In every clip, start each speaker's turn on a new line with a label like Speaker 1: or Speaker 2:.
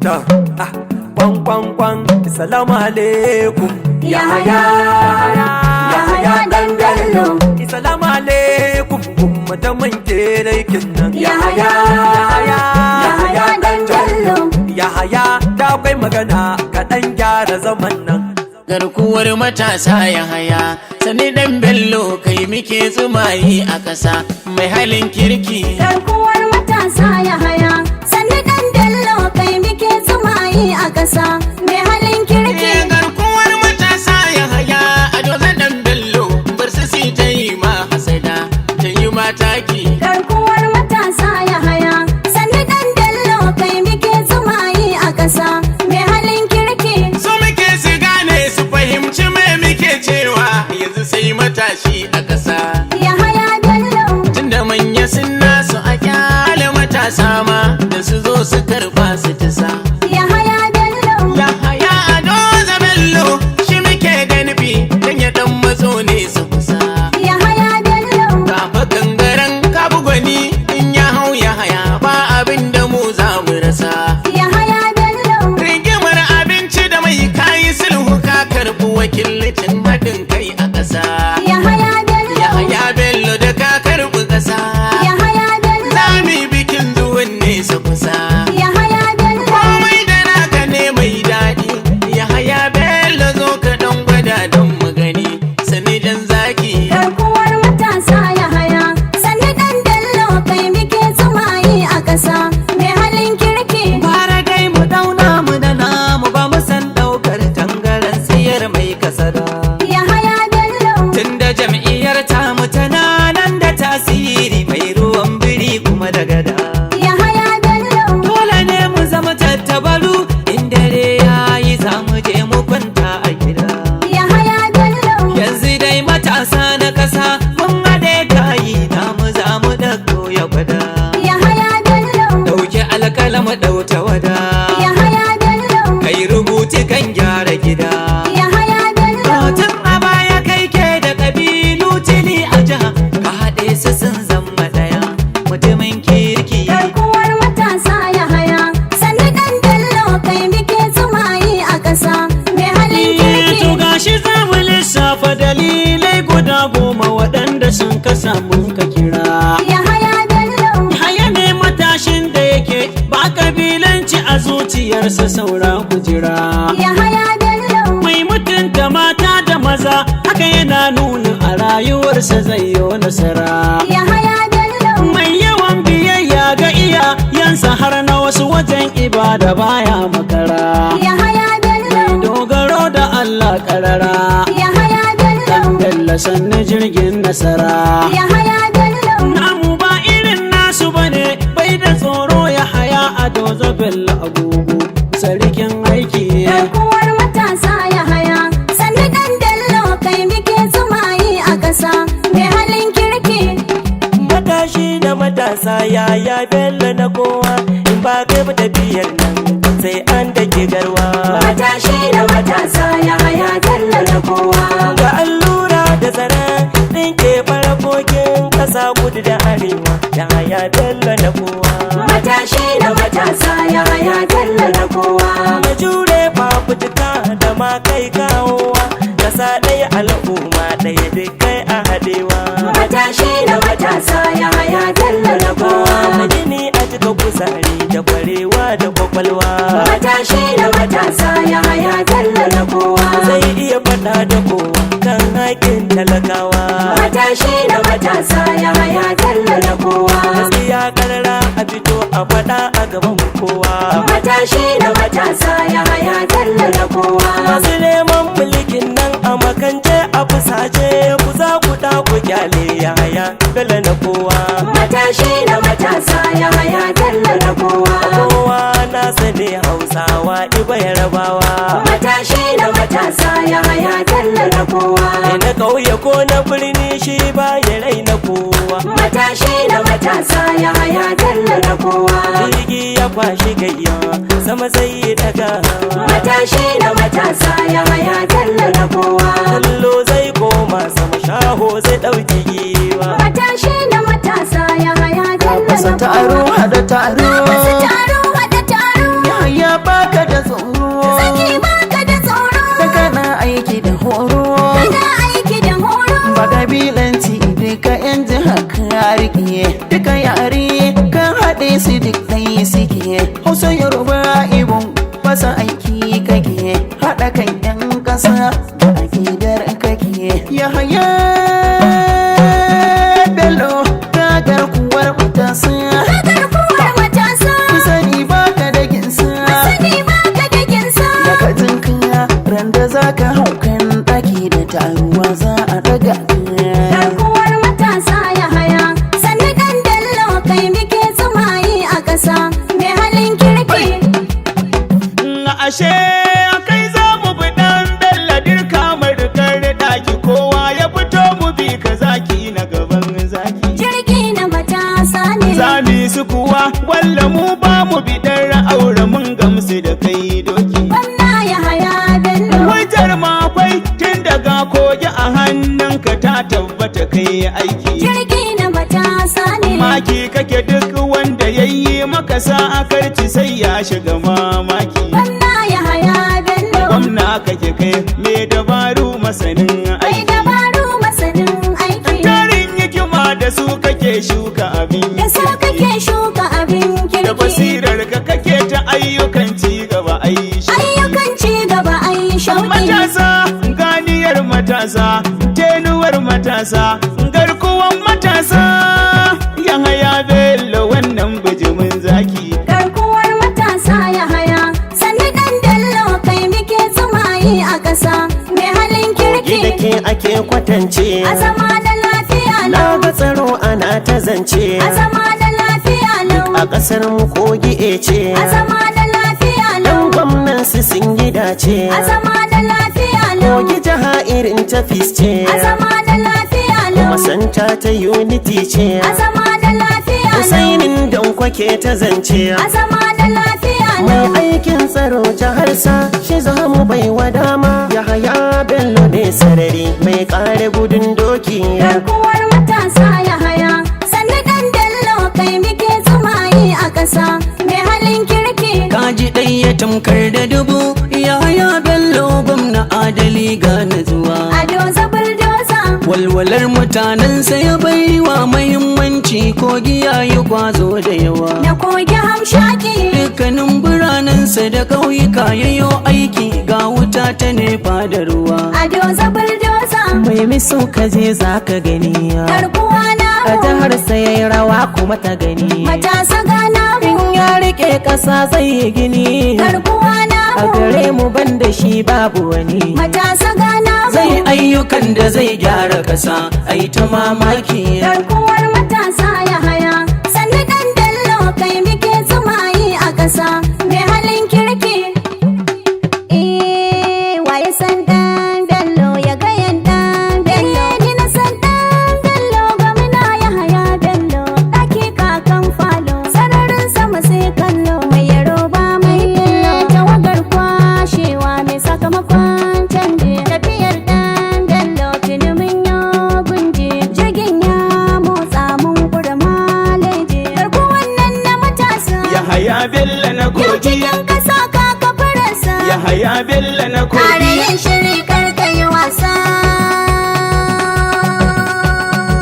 Speaker 1: Kwan kwan kwan, salamu alaikum.
Speaker 2: Yahaya, Yahaya dan Bello.
Speaker 1: Salamu alaikum, kuma da man kerai kinnan.
Speaker 2: Yahaya, Yahaya dan Bello.
Speaker 1: Yahaya ta kai magana kaɗan gyara zaman nan.
Speaker 3: Garkuwar matasa Yahaya, sani dan Bello kai muke tsumayi a ƙasa mai halin kirki.
Speaker 2: Garkuwar matasa Yahaya, sani dan Bello kai muke tsumayi a ƙasa mai halin kirki.
Speaker 3: Garkuwar matasa Yahaya, a dole dan Bello bar su si ta yi ma hasada ta yi mataki.
Speaker 2: Garkuwar matasa Yahaya, sani dan Bello kai muke tsumayi a ƙasa mai halin kirki.
Speaker 3: So muke su gane su fahimci me muke cewa yanzu sai matashi a ƙasa.
Speaker 2: Yahaya Bello.
Speaker 3: Tunda manya sun nasu a kyale matasa ma da su zo su karba su tisa.
Speaker 2: Yahaya Bello.
Speaker 3: Yahaya a doza Bello shi muke ganufi dan ya dan matso ne su kusa.
Speaker 2: Yahaya Bello.
Speaker 3: Kafa gangaren kabu gwani in ya hau Yahaya ba abin da mu za mu rasa.
Speaker 2: Yahaya Bello.
Speaker 3: Rigimar abinci da mai kayi sulhu ka karɓi wakilcin haɗin kai a ƙasa.
Speaker 2: Yahaya Bello.
Speaker 3: Yahaya Bello da ka karɓi ƙasa.
Speaker 2: Yahaya Bello.
Speaker 3: Za mu yi bikin zuwan nesa kusa.
Speaker 2: Yahaya Bello.
Speaker 3: Komai da naka ne mai daɗi. Yahaya Bello zo ka ɗan gwada don mu gani. Sani dan zaki.
Speaker 2: Garkuwar matasa Yahaya, sani dan Bello kai muke tsumayi a ƙasa mai halin kirki.
Speaker 1: Fara dai mu dauna mu da namu ba mu san ɗaukar tangaran siyar mai kasada.
Speaker 2: Yahaya Bello.
Speaker 1: Tunda jam'iyyar tamu tana nan da tasiri mai ruwan biri kuma da gada.
Speaker 2: Yahaya Bello.
Speaker 1: Dole ne mu zama tattabaru in dare yayi za mu je mu kwanta a gida.
Speaker 2: Yahaya Bello.
Speaker 1: Yanzu dai matasa na ƙasa mun haɗe kayi namu za mu ɗauko ya gwada.
Speaker 2: Yahaya Bello.
Speaker 1: Ɗauki alƙalamu ɗauta wada.
Speaker 2: Yahaya Bello.
Speaker 1: Kai rubuci kan gyara gida.
Speaker 2: Yahaya Bello.
Speaker 1: Tun a baya kai ke da ƙabilu tili a jiha ka haɗe su sun zama ɗaya mutumin kirki.
Speaker 2: Garkuwar matasa Yahaya, sani dan Bello kai muke tsumayi a ƙasa mai halin kirki.
Speaker 4: To gashi za mu lissafa dalilai guda 10 waɗanda sun kasa mun ka kira.
Speaker 2: Yahaya Bello.
Speaker 4: Yahaya ne matashin da yake ba kabilanci a zuciyarsa saura kujira.
Speaker 2: Yahaya Bello.
Speaker 4: Mai mutunta mata da maza haka yana nuna a rayuwarsa zai yi nasara.
Speaker 2: Yahaya Bello.
Speaker 4: Mai yawan biyayya ga iyayensa har na wasu wajen ibada baya makara.
Speaker 2: Yahaya Bello.
Speaker 4: Dogaro da Allah karara.
Speaker 2: Yahaya Bello.
Speaker 4: Bello sannu jirgin nasara.
Speaker 2: Yahaya Bello.
Speaker 4: Namu ba irin nasu bane bai da tsoro Yahaya a doza Bello agogo sarkin aiki.
Speaker 2: Garkuwar matasa Yahaya, sani dan Bello kai muke tsumayi a ƙasa mai halin kirki.
Speaker 1: Matashi na matasa Yahaya Bello na kowa in ba kai ba tafiyar nan sai an dake garwa.
Speaker 2: Matashi da matasa Yahaya Bello na kowa.
Speaker 1: Ga allura da zara ɗinke farakokin ƙasa kudu da arewa Yahaya Bello na kowa.
Speaker 2: Matashi da matasa Yahaya Bello na kowa.
Speaker 1: Ya jure fafutuka da ma kai kawowa ƙasa ɗaya al'umma ɗaya duk kai a haɗewa.
Speaker 2: Matashi da matasa Yahaya Bello na kowa.
Speaker 1: Majini a cika kuzari da kwarewa da kwakwalwa.
Speaker 2: Matashi da matasa Yahaya Bello na kowa.
Speaker 1: Zai iya faɗa da kowa kan haƙin talakawa.
Speaker 2: Matashi da matasa Yahaya Bello na kowa.
Speaker 1: Gaskiya karara a fito a faɗa a gaban kowa.
Speaker 2: Matashi da matasa Yahaya Bello na kowa.
Speaker 1: Masu neman mulkin nan a makance a fusace ku za ku ɗa ku kyale Yahaya Bello na kowa.
Speaker 2: Matashi da matasa Yahaya Bello na kowa.
Speaker 1: Kowa na sani Hausawa Iba Yarabawa.
Speaker 2: Matashi da matasa Yahaya Bello na kowa.
Speaker 1: Na ƙauye ko na birni shi ba ya raina kowa.
Speaker 2: Matashi da matasa Yahaya Bello na kowa.
Speaker 1: Jirgi ya kwashi gayya sama sai daga.
Speaker 2: Matashi da matasa Yahaya Bello na kowa.
Speaker 1: Kallo zai koma sama shaho zai ɗauki giwa.
Speaker 2: Matashi da matasa Yahaya Bello na kowa.
Speaker 4: Taro hada taro.
Speaker 2: Taro hada taro.
Speaker 4: Yahaya ba
Speaker 5: Musa Yoruba Ibon masa aiki kake, haɗa kan 'yan ƙasa da akidar kake. Yahaya Bello ka garkuwar matasa,
Speaker 2: Garkuwar matasa,
Speaker 5: sani baka da ginsa,
Speaker 2: sani baka da ginsa.
Speaker 5: daga jinka randa zaka hau kan ɗaki da taruwa za a daga
Speaker 2: Garkuwar matasa Yahaya, sannu ɗan Bello kai muke tsumayi a ƙasa, mai halin kirki.
Speaker 4: Ashe kai za mu bi ɗan Bello dirka marikar ɗaki, kowa ya fito mu bi ka zaki na gaban zaki.
Speaker 2: Jirgi na matasa ne.
Speaker 4: Zami su kuwa walla mu ba mu bi ɗan aure mun gamsu da kai doki.
Speaker 2: Gwamna Yahaya Bello.
Speaker 4: Wajar makwai tun daga kogi a hannunka ta tabbata kai aiki.
Speaker 2: Jirgi na matasa ne.
Speaker 4: Maki kake duk wanda ya yi maka sa'a karci sai ya shiga mamaki.
Speaker 2: Gwamna Yahaya Bello.
Speaker 4: Gwamna kake kai mai dabaru masanin
Speaker 2: Mai
Speaker 4: aiki.
Speaker 2: dabaru masanin aiki.
Speaker 4: Tarin hikima da su kake shuka abin
Speaker 2: Da so
Speaker 4: kirki.
Speaker 2: kake shuka abin kirki.
Speaker 4: Da basirar ka kake ta ayyukan ci gaba aishi.
Speaker 2: Ayyukan ci gaba ai shauƙi.
Speaker 4: Matasa, ganiyar matasa, tenuwar matasa, garkuwan matasa. Yahaya Bello wannan bijimin zaki.
Speaker 2: Garkuwar matasa Yahaya, sannu ɗan Bello kai muke tsumayi a ƙasa, mai halin kirki.
Speaker 1: da ke ake kwatance,
Speaker 2: A zama da lafiya
Speaker 1: na
Speaker 2: lau.
Speaker 1: ga tsaro ana ta zance,
Speaker 2: A zama da lafiya lau.
Speaker 1: a ƙasar mu kogi ce,
Speaker 2: A zama da lafiya lau.
Speaker 1: dan gwamnan su sun yi dace,
Speaker 2: A zama da lafiya lau.
Speaker 1: kogi jiha irin ta ce,
Speaker 2: A zama da lafiya lau.
Speaker 1: masanta ta unity ce,
Speaker 2: A zama da lafiya lau.
Speaker 1: Husainin dan kwake ta zance,
Speaker 2: A zama da lafiya
Speaker 1: mai
Speaker 2: lau.
Speaker 1: aikin tsaro jiharsa shi za mu bai wa dama. Yahaya Bello ne sarari mai kare gudun doki,
Speaker 2: Garkuwar matasa Yahaya, sannu ɗan Bello kai muke tsumayi a ƙasa, mai halin kirki.
Speaker 5: kaji ɗaya tamkar da dubu. Yahaya Bello gwamna adali ga natsuwa,
Speaker 2: Ado zabar doza.
Speaker 5: walwalar mutanensa ya baiwa mahimmanci, kogi ya yi kwazo da yawa.
Speaker 2: Da kogi hamshaki.
Speaker 5: Dukkanin biranensa da ƙauyuka yayo aiki, ga wuta ta nefa da ruwa.
Speaker 2: Ado zabar doza.
Speaker 6: Mai miso ka je za ka gani,
Speaker 2: Garkuwa
Speaker 6: a
Speaker 2: namu.
Speaker 6: jihar sa yayi rawa kuma ta gani.
Speaker 2: Matasa ga namu.
Speaker 6: In ya rike ƙasa zai yi gini,
Speaker 2: Garkuwa
Speaker 6: a
Speaker 2: namu.
Speaker 6: gare mu banda shi babu wani.
Speaker 2: Matasa ga namu.
Speaker 5: Zai ayyukan da zai gyara ƙasa, ai ta mamaki.
Speaker 2: Garkuwar matasa Yahaya, sannu ɗan Bello kai muke tsumayi a ƙasa, mai halin kirki. Waye san ɗan Bello ya gayan ɗan Bello. Ni na san ɗan Bello gwamna Yahaya Bello. Ɗaki kakan falo, sararin sama sai kallo. Mai yaroba mai bello, tawagar kwashewa mai sakamakon canje. Tafiyar ɗan Bello tuni mun yo gunje. Jirgin ya motsa mun kura maleje. Garkuwan nan na matasa.
Speaker 4: Yahaya Bello na
Speaker 2: Yau
Speaker 4: kogi.
Speaker 2: cikin ƙasa ka kafararsa.
Speaker 4: Yahaya Bello na
Speaker 2: Kare
Speaker 4: kogi.
Speaker 2: yin shiri kar ka yi wasa.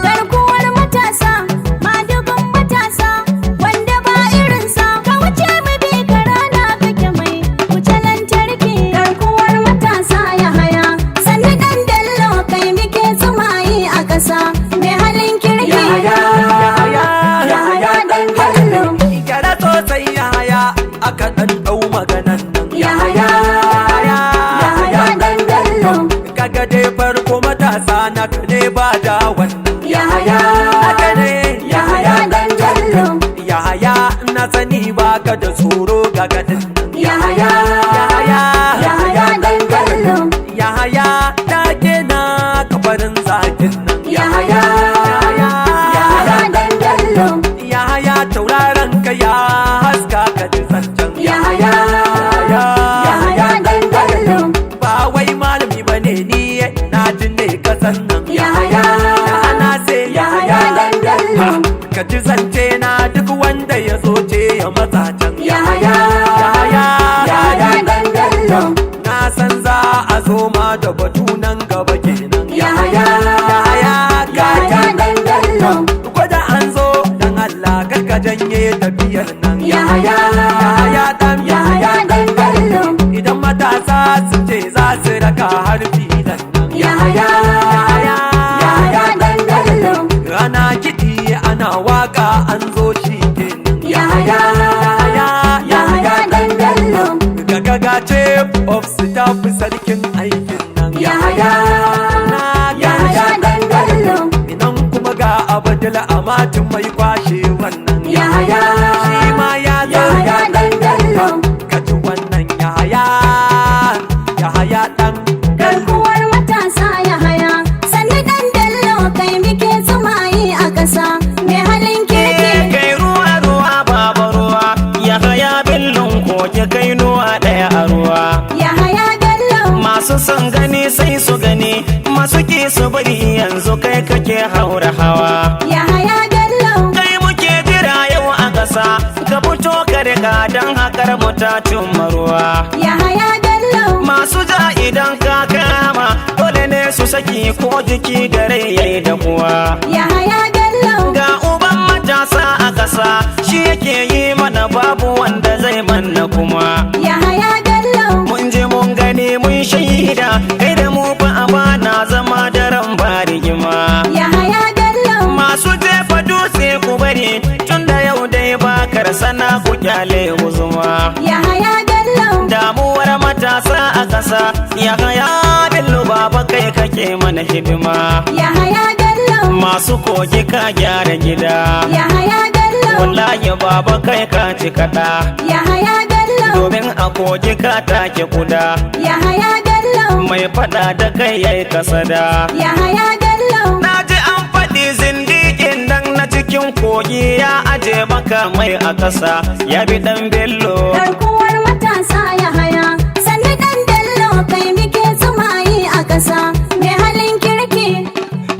Speaker 2: Garkuwar matasa, madugun matasa, wanda ba irinsa. Ka wuce mu bi ka rana kake mai wuce lantarki. Garkuwar matasa Yahaya, sannu ɗan Bello kai muke tsumayi a ƙasa, mai halin kirki. Yahaya ɗan Bello.
Speaker 7: Gyara sosai Yahaya aka ɗan ɗau maganan nan.
Speaker 2: Yahaya ɗan Bello.
Speaker 7: Kaga dai farko matasa na ka ne ba da wannan.
Speaker 2: Yahaya
Speaker 7: Haka ne
Speaker 2: ɗan Bello.
Speaker 7: Yahaya na sani baka da tsoro ga gadin nan.
Speaker 2: Yahaya ɗan Bello.
Speaker 7: Yahaya ta gina kabarin zakin nan.
Speaker 2: Yahaya ɗan Bello.
Speaker 7: Yahaya tauraron ka ya haska ka ji zancen.
Speaker 2: Yahaya ɗan Bello.
Speaker 7: Ba wai malami ba ne ni na ji ne kasan nan.
Speaker 2: Yahaya ɗan Bello.
Speaker 7: Ka ji zance na duk wanda ya zo ce ya matsa can.
Speaker 2: Yahaya ɗan Bello.
Speaker 7: Na san za a zo ma da batu nan gaba kenan.
Speaker 2: Yahaya ɗan Bello.
Speaker 7: Gwada an zo dan Allah kar ka janye tafiyar nan.
Speaker 2: Yahaya
Speaker 7: batin mai kwashe wannan
Speaker 2: Yahaya.
Speaker 7: shi ma ya
Speaker 2: Yahaya dan Bello.
Speaker 7: ka ji wannan Yahaya dan
Speaker 2: Garkuwar matasa Yahaya, sannu dan Bello kai muke tsumayi a ƙasa, mai halin kirki.
Speaker 3: kai ruwa ruwa baba ruwa Yahaya bellon koke kai nuwa ɗaya a ruwa
Speaker 2: Yahaya Bello.
Speaker 3: masu son gani sai su gani masu ki su bari yanzu kai kake haura hawa
Speaker 2: Yahaya Bello.
Speaker 3: kai muke jira yau a ƙasa ka fito ka riga don haƙar mutatun maruwa
Speaker 2: Yahaya Bello.
Speaker 3: masu ja idan ka kama dole ne su saki ko jiki da rai yayi da kuwa
Speaker 2: Yahaya Bello.
Speaker 3: ga uban matasa a ƙasa shi yake yi mana babu wanda zai manna kuma
Speaker 2: Yahaya Bello.
Speaker 3: mun je mun gani mun shaida kai da mu fa amana zama daren ba rigima
Speaker 2: Yahaya Bello.
Speaker 3: masu jefa dutse ku bari tun da yau dai bakar sana ku kyale huzuma
Speaker 2: Yahaya Bello.
Speaker 3: damuwar matasa a ƙasa Yahaya Bello baba kai kake mana hidima
Speaker 2: Yahaya Bello.
Speaker 3: masu kogi ka gyara gida
Speaker 2: Yahaya Bello.
Speaker 3: wallahi baba kai ka ci kaɗa
Speaker 2: Yahaya Bello.
Speaker 3: domin a kogi ka take kuda
Speaker 2: Yahaya Bello.
Speaker 3: mai fada da kai yayi kasada
Speaker 2: Yahaya Bello.
Speaker 3: na ji an faɗi zindiƙin nan na cikin kogi ya aje maka mai a ƙasa ya bi ɗan bello
Speaker 2: Garkuwar matasa Yahaya, sannu dan Bello kai muke tsumayi a ƙasa, mai halin kirki.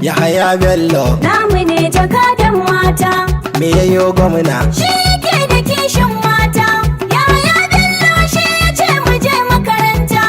Speaker 8: Yahaya Bello
Speaker 2: Namu ne jakadan mata,
Speaker 8: me yayo gwamna
Speaker 2: shi yake da kishin mata. Yahaya Bello shi ya ce mu je makaranta,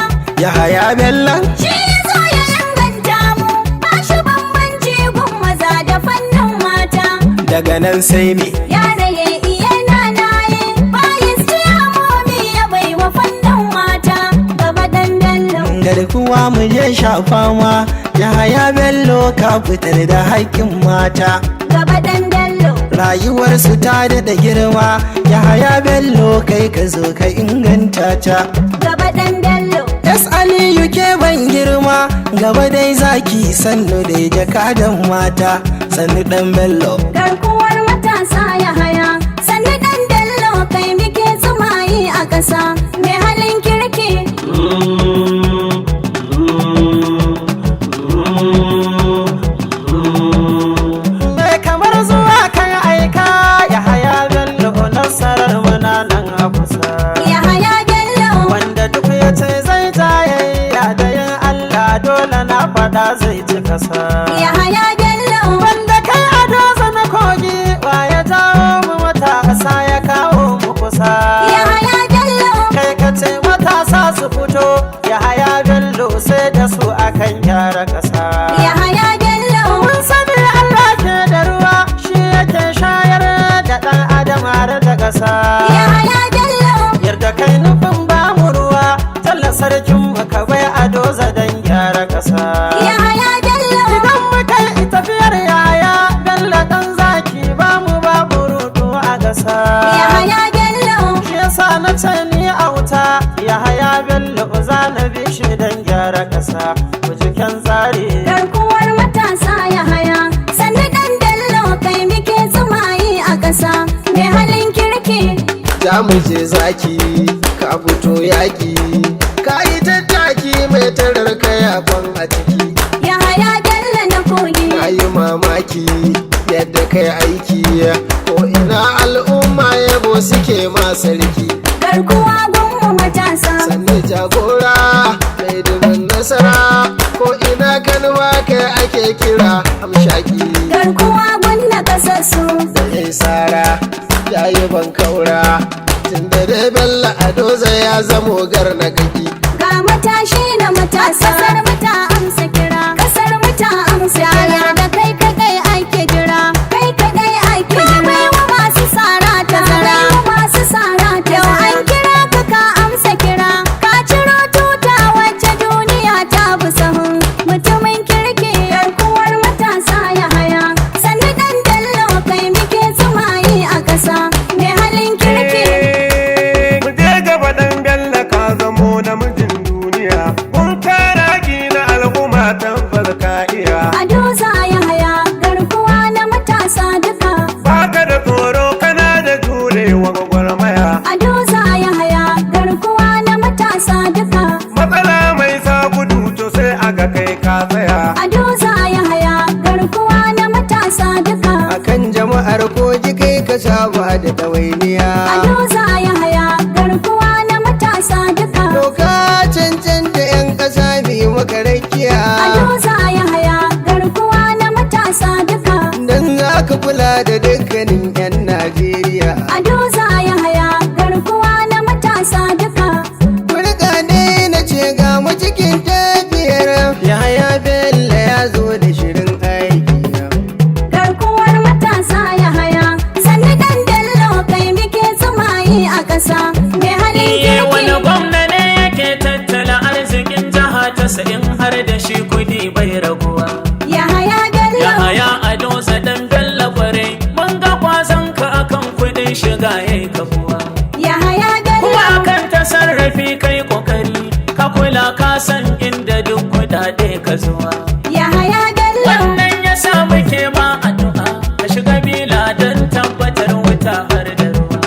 Speaker 8: Yahaya Bello
Speaker 2: shi ya zo ya inganta mu, ba shi bambanci gun maza da fannin mata.
Speaker 8: daga nan sai me
Speaker 2: Yara ya iya nanaye, bayis ciyamomi ya bai wa fannin mata, gaba dan Bello.
Speaker 8: garkuwa mu je shafa ma Yahaya Bello ka fitar da haƙƙin mata
Speaker 2: Gaba dan Bello.
Speaker 8: rayuwarsu ta daɗa girma Yahaya Bello kai ka zo ka inganta ta
Speaker 2: Gaba dan Bello.
Speaker 8: Yes Aliyu ke ban girma gaba dai zaki sannu dai jakadan mata sannu dan Bello
Speaker 2: Garkuwar matasa Yahaya, sannu dan Bello kai muke tsumayi a ƙasa, mai halin kirki.
Speaker 6: mai kamar zuwa kan aika Yahaya Bello nasarar muna nan a kusa
Speaker 2: Yahaya Bello.
Speaker 6: wanda duk ya ce zai jayayya da yin Allah dole na faɗa zai ci kasa
Speaker 2: Yahaya Bello.
Speaker 6: wanda kai ado na kogi wa ya jawo mu matasa ya kawo mu kusa
Speaker 2: Yahaya Bello.
Speaker 6: kai ka ce matasa su fito Yahaya Bello sai da su akan gyara kasa
Speaker 2: Yahaya Bello.
Speaker 6: mun sani Allah ke da ruwa shi yake shayar da ɗan adam har da kasa
Speaker 2: Yahaya Bello.
Speaker 6: yarda kai nufin ba mu ruwa talla sarkin mu ka bai ado dan gyara kasa
Speaker 2: Yahaya Bello.
Speaker 6: idan muka yi tafiyar Yahaya Bello dan zaki ba mu babu rudu a gasa
Speaker 2: Yahaya Bello.
Speaker 6: shi yasa na ce ni auta Yahaya Bello za na bi shi dan gyara kasa ku ji kyan tsari
Speaker 2: Garkuwar matasa Yahaya, sannu dan Bello kai muke tsumayi a ƙasa, mai halin kirki.
Speaker 8: za mu je zaki ka fito yaƙi ka yi tattaki mai tarar kayafan a ciki
Speaker 2: Yahaya Bello na kogi.
Speaker 8: na yi mamaki yadda kai aiki ko ina al'umma yabo suke ma sarki
Speaker 2: Garkuwa gunmu matasa.
Speaker 8: sannu jagora mai dubin nasara ko ina kanuwa kai ake kira amshaki
Speaker 2: Garkuwa gunna kasassu.
Speaker 8: da ya sara ya yi ban kaura tun da dai Bello Adoza ya zamo garnagaki
Speaker 2: Ga matashi na matasa. Kasar mu ta amsa kira. Kasar mu ta amsa kira. Da kai kadai ake jira. Kai kadai ake jira. Bai wa masu sara ta zara. Bai wa masu sara ta zara. Yau an kira ka ka amsa kira. Ka ciro tuta wacce duniya ta bi sahun. Mutumin kirki. Garkuwar matasa Yahaya, sannu dan Bello kai muke tsumayi a ƙasa, mai halin kirki.
Speaker 7: mu je gaba dan Bello ka zamo namijin duniya kun kara na al'umma
Speaker 8: saba da ɗawainiya.
Speaker 2: Ado za Yahaya garkuwa na matasa duka.
Speaker 8: Doka cancanta 'yan ƙasa biyu maka rakiya.
Speaker 2: Ado za Yahaya garkuwa na matasa duka.
Speaker 8: Dan za ka kula da dukkanin 'yan Najeriya.
Speaker 2: Ado za Yahaya garkuwa na matasa duka.
Speaker 8: Kurka ne na ce ga mu cikin tafiyar. Yahaya Bello ya zo da shirin aiki.
Speaker 2: Garkuwar matasa Yahaya sannu dan Bello kai muke tsumayi a ƙasa. Mai halin kirki.
Speaker 3: Wani gwamna ne yake tattala arzikin jiha ta in har da shi kudi bai raguwa.
Speaker 2: Yahaya Bello.
Speaker 3: Yahaya Ado dan Bello kware mun ga kwazon ka akan kudin shiga yayi kafuwa.
Speaker 2: Yahaya Bello.
Speaker 3: Kuma akan tasarrafi kai kokari ka kula ka san inda duk kudade ka zuwa.
Speaker 2: Yahaya Bello.
Speaker 3: Wannan ya sa muke ma addu'a ka shiga bila don tabbatar wuta har da ruwa.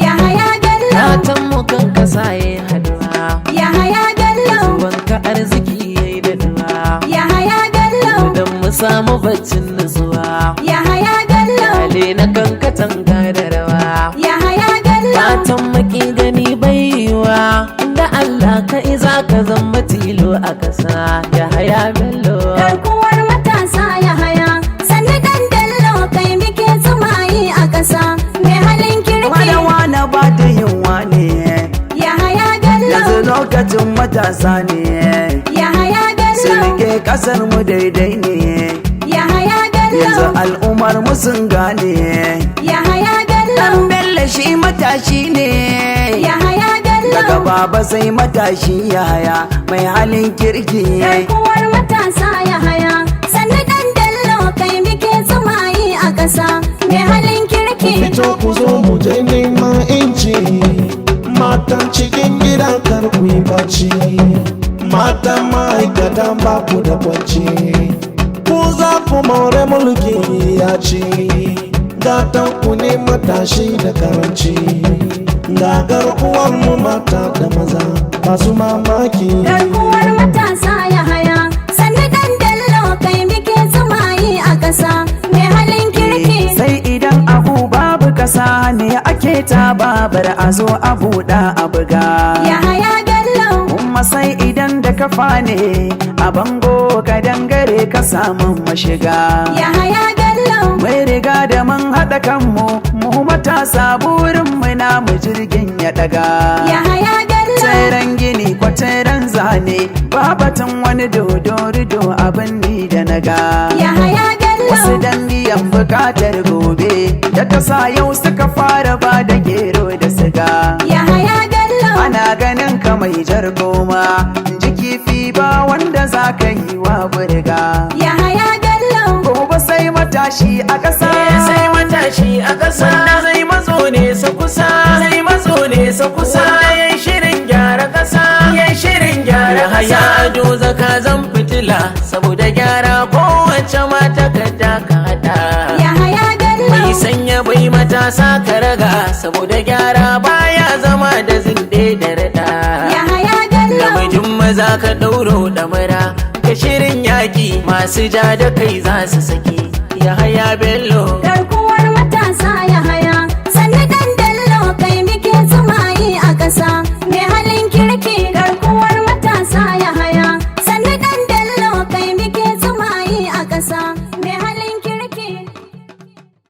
Speaker 2: Yahaya Bello.
Speaker 9: Fatan mu kan kasa yayi haduwa.
Speaker 2: Yahaya Bello.
Speaker 9: Wanka arziki yayi daduwa.
Speaker 2: Yahaya Bello.
Speaker 9: Dan mu samu baccin nutsuwa.
Speaker 2: Yahaya Bello.
Speaker 9: Ale na kan katanga da rawa.
Speaker 2: Yahaya Bello.
Speaker 9: Fatan maki gani baiwa. Inda Allah ka iza ka zama tilo a kasa. Yahaya Bello.
Speaker 2: Garkuwar matasa Yahaya sannu dan Bello kai muke tsumayi a ƙasa. Mai halin kirki.
Speaker 4: Wane ba ta yunwa ne,
Speaker 2: Yahaya Bello.
Speaker 4: yanzu lokacin matasa ne.
Speaker 2: Yahaya Bello.
Speaker 4: Sirke kasar mu daidai ne,
Speaker 2: Yahaya
Speaker 4: yanzu
Speaker 2: Bello.
Speaker 4: al'ummar mu sun gane.
Speaker 2: Yahaya Bello.
Speaker 4: Dan Bello shi matashi ne,
Speaker 2: Yahaya Bello.
Speaker 4: daga baba sai matashi Yahaya mai halin kirki.
Speaker 2: Garkuwar matasa Yahaya sannu dan Bello kai muke tsumayi a ƙasa. Mai halin kirki.
Speaker 10: Fito ku zo mu je neman inci, matan cikin gidan karfi bacci, matan ma'aikatan ba ku da bacci, ku za ku more mulki ya ci, gatan ku ne matashi da karanci, ga garkuwar mu mata da maza masu mamaki.
Speaker 2: Garkuwar matasa Yahaya sannu dan Bello kai muke tsumayi a ƙasa. Mai halin kirki.
Speaker 4: Sai idan abu babu kasa ne ake ta babar a zo a buɗa a buga.
Speaker 2: Yahaya Bello.
Speaker 4: Kuma sai idan da kafa ne a bango ka dangare ka samu mashiga.
Speaker 2: Yahaya Bello.
Speaker 4: Mai riga da mun haɗa kanmu mu matasa burin mu na mu jirgin ya ɗaga.
Speaker 2: Yahaya Bello.
Speaker 4: Tseren gini kwateren zane babatan wani dodo abin ni da naga.
Speaker 2: Yahaya Bello.
Speaker 4: Wasu dan biyan bukatar gobe da ta sa yau suka fara ba da gero da siga.
Speaker 2: Yahaya Bello.
Speaker 4: Ana ganin ka mai jar goma jiki fi ba wanda za ka yi wa burga.
Speaker 2: Yahaya Bello.
Speaker 4: Gobe sai matashi a ƙasa.
Speaker 3: Sai matashi a ƙasa zai matso ne sa kusa. Zai matso ne sa kusa. Yayi shirin gyara ƙasa. Yayi shirin gyara ƙasa. Yahaya Ado zaka zan fitila saboda gyara kowace mata ka hada.
Speaker 2: Yahaya Bello.
Speaker 3: Mai sanya bai matasa ka raga saboda gyara baya zama da zinde da rada.
Speaker 2: Yahaya Bello.
Speaker 3: Namijin maza ka ɗauro ɗamara ka shirin yaƙi masu ja da kai za su saki. Yahaya Bello.